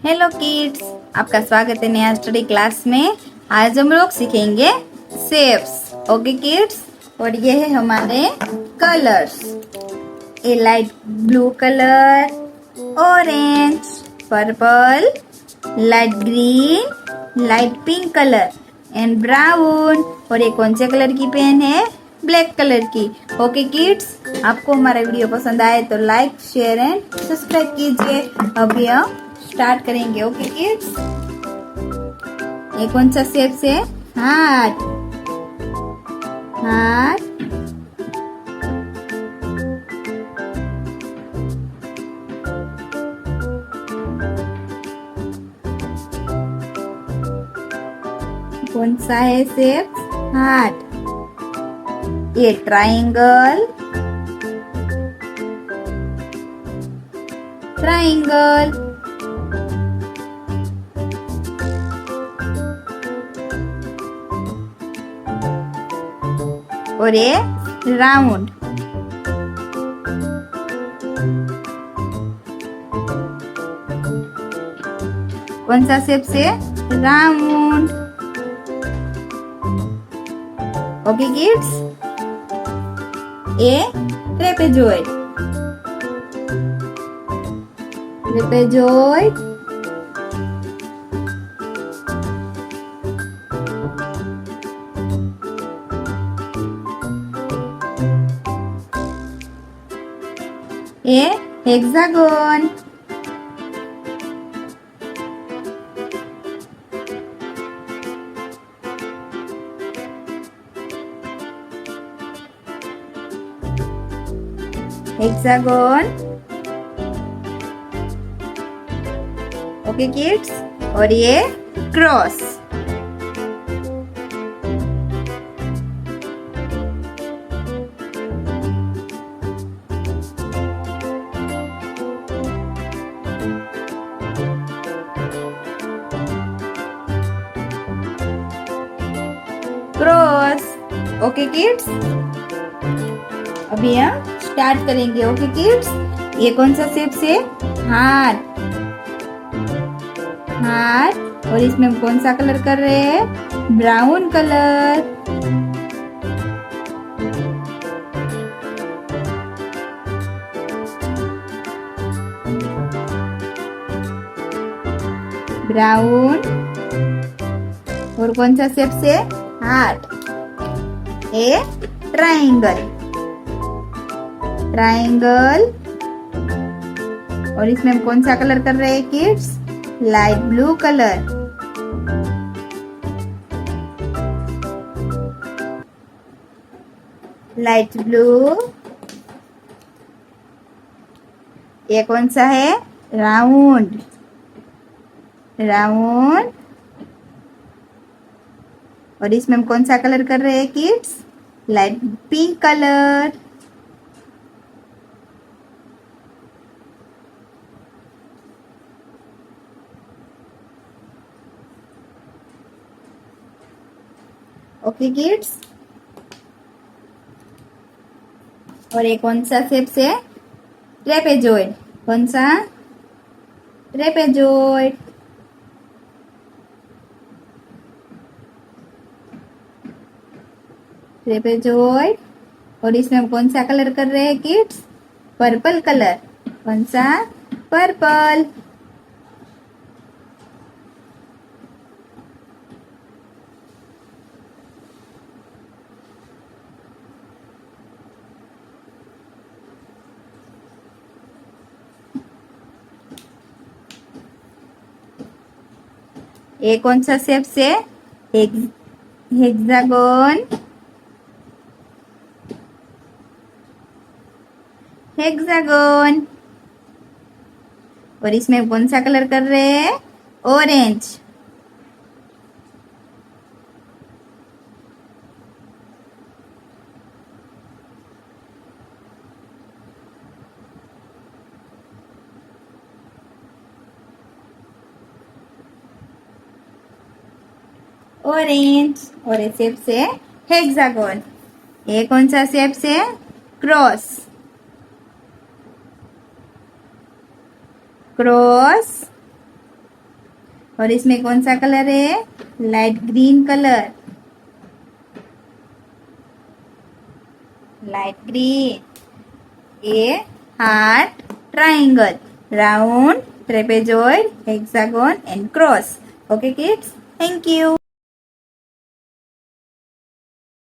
Hello kids, आपका स्वागत है नया स्टडी क्लास में। आज हम लोग सीखेंगे शेप्स। ओके किड्स, और ये है हमारे colours. A light blue colour, orange, purple, light green, light pink colour and brown. और ये कौन से कलर की पेन है? ब्लैक कलर की। ओके किड्स, आपको हमारा वीडियो पसंद आए तो लाइक, शेयर एंड सब्सक्राइब कीजिए। अभी हम स्टार्ट करेंगे। ओके किड्स, ये कौन सा शेप है? हार्ट। हार्ट, कौन सा है शेप? हार्ट। ये ट्रायंगल। ट्रायंगल, और ये राउंड। कौन सा शेप से? राउंड। ओके किड्स, ये ट्रेपेजॉइड। ट्रेपेजॉइड, ये हेक्सागोन। हेक्सागोन। ओके किड्स, और ये क्रॉस। क्रॉस। ओके किड्स, अभी हम स्टार्ट करेंगे। ओके किड्स, ये कौन सा शेप से? हार्ट। हार्ट, और इसमें हम कौन सा कलर कर रहे हैं? Brown colour. ब्राउन, और कौन सा शेप से? हार्ट। ए ट्रायंगल। ट्रायंगल, और इसमें हम कौन सा कलर कर रहे हैं kids? Light blue colour. Light blue, ये कौन सा है? राउंड। राउंड, और इसमें हम कौन सा कलर कर रहे हैं kids? Light pink colour. Okay kids, और ये कौन सा शेप से? ट्रेपेजॉइड। कौन सा? ट्रेपेजॉइड। ट्रेपेजॉइड, और इसमें हम कौन सा कलर कर रहे हैं किड्स? Purple colour. कौन सा? पर्पल। ये कौन सा शेप से? हेक्सागोन। हेक्सागोन, और इसमें कौन सा कलर कर रहे हैं? ऑरेंज। ऑरेंज, और ये शेप से हेक्सागोन। ये कौन सा शेप से? क्रॉस। क्रॉस, और इसमें कौन सा कलर है? Light green colour, light green. ये heart, triangle, round, trapezoid, hexagon and cross. Okay kids, thank you.